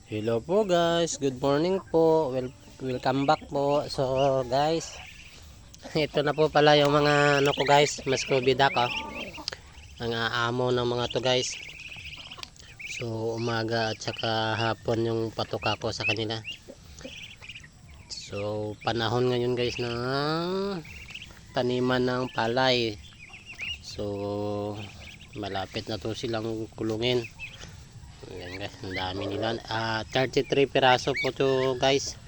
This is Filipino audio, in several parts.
Hello po guys, good morning po. Welcome back po. So guys, ito na po pala yung mga ano ko guys, mas kubida ko. Ang amo ng mga to guys. So umaga at saka hapon yung patuka ko sa kanila. So panahon ngayon guys ng taniman ng palay. So malapit na to silang kulungin. Ayan guys, ang dami nila. 33 piraso po to guys.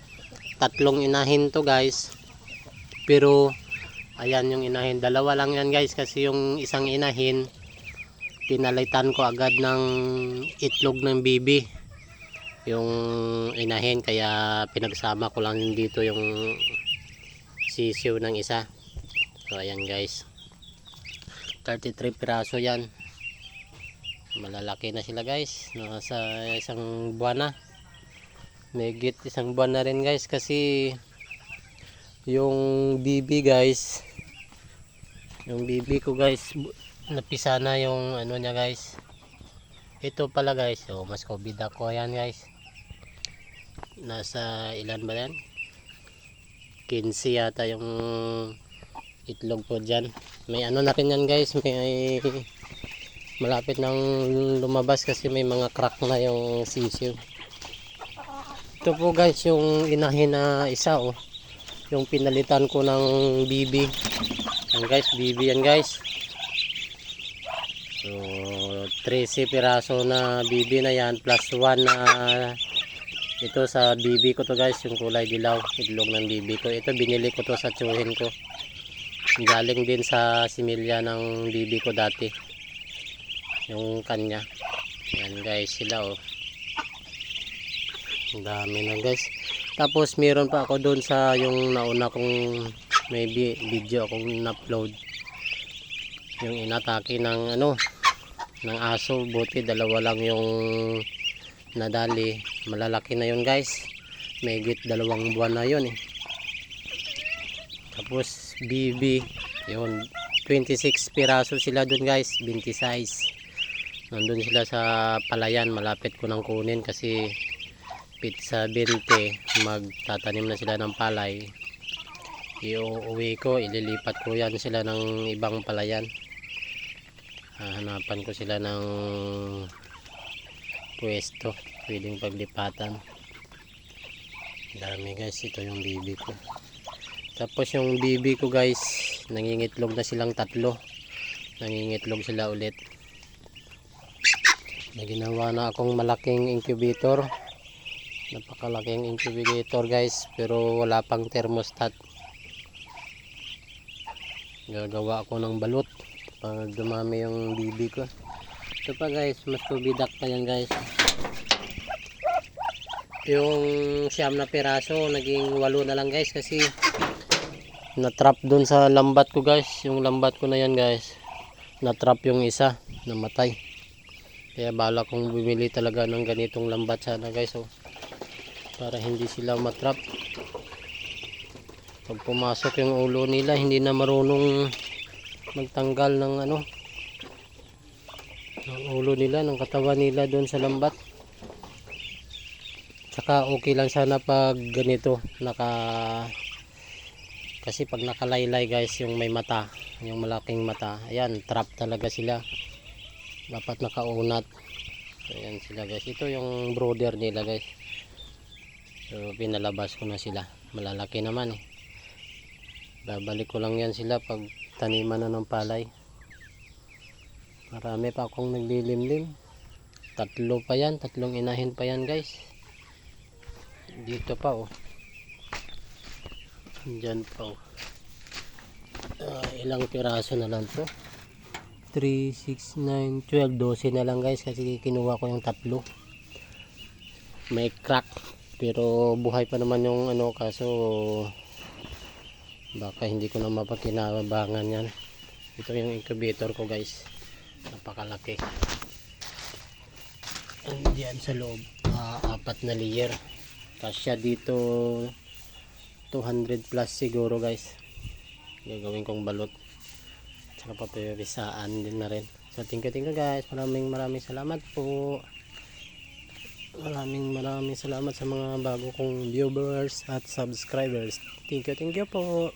Tatlong inahin to guys. Pero ayan yung inahin. Dalawa lang yan guys kasi yung isang inahin pinalitan ko agad ng itlog ng bibi. Yung inahin kaya pinagsama ko lang dito yung sisiw ng isa. So ayan guys. 33 piraso yan. Malalaki na sila guys, nasa isang buwan na, megit isang buwan na rin guys kasi yung bibi guys, yung bibi ko guys napisa na yung ano niya guys. Ito pala guys, oh, mas COVID ako yan guys, nasa ilan ba yan, 15 yata yung itlog po dyan. May ano na rin yan guys, may malapit nang lumabas kasi may mga crack na yung sisiw. Ito po guys yung inahin na isa, oh, yung pinalitan ko ng bibi. Yan guys, bibi yan guys. So 13 piraso na bibi na yan plus 1 na ito sa bibi ko to guys, yung kulay dilaw, itlog ng bibi ko. Ito binili ko to sa tsuhin ko, galing din sa similya ng bibi ko dati yung kanya. Yan guys sila, oh, ang dami na guys. Tapos meron pa ako doon sa yung nauna kong may video akong in-upload, yung inatake ng ano ng aso. Buti dalawa lang yung nadali, malalaki na yun guys, mahigit 2 buwan na yun eh. Tapos bibi yun, 26 piraso sila doon guys, 20 size. Nandun sila sa palayan, malapit ko nang kunin kasi pizza 20 magtatanim na sila ng palay. Iuwi ko, ililipat ko yan sila ng ibang palayan. Hahanapan ko sila ng pwesto pwedeng paglipatan. Dami guys, ito yung bibi ko. Tapos yung bibi ko guys, nangingitlog na silang tatlo, nangingitlog sila ulit. Ginawa na akong malaking incubator, napakalaking incubator guys, pero wala pang thermostat. Gagawa ako ng balot pag dumami yung bibi ko. Ito pa guys, mas kubidak pa yan guys. Yung 9 na piraso naging 8 na lang guys kasi na-trap dun sa lambat ko guys. Yung lambat ko na yan guys, na-trap yung isa, namatay. Kaya bala kong bumili talaga ng ganitong lambat sana guys, oh, para hindi sila matrap. Pag pumasok yung ulo nila, hindi na marunong magtanggal ng ano, ng ulo nila, ng katawan nila doon sa lambat. Tsaka okay lang sana pag ganito kasi pag nakalaylay guys, yung may mata, yung malaking mata, ayan, trap talaga sila, dapat nakaunat. So, ayan sila guys, ito yung brother nila guys. So pinalabas ko na sila, malalaki naman eh. Babalik ko lang yan sila pag taniman na ng palay. Marami pa akong naglilimlim, tatlo pa yan, tatlong inahin pa yan guys. Dito pa, oh, dyan pa, oh. Ilang piraso na lang to, 3, 6, 9, 12, 12 na lang guys kasi kinuha ko yung tatlo. May crack pero buhay pa naman yung ano, kaso baka hindi ko na mapakinabangan yan. Ito yung incubator ko guys, napakalaki. Diyan sa loob, 4 na layer, kasya dito 200 plus siguro guys. Gagawin kong balot, tsaka papirisaan din na rin. So thank you guys, maraming salamat po. Maraming salamat sa mga bago kong viewers at subscribers. Thank you po.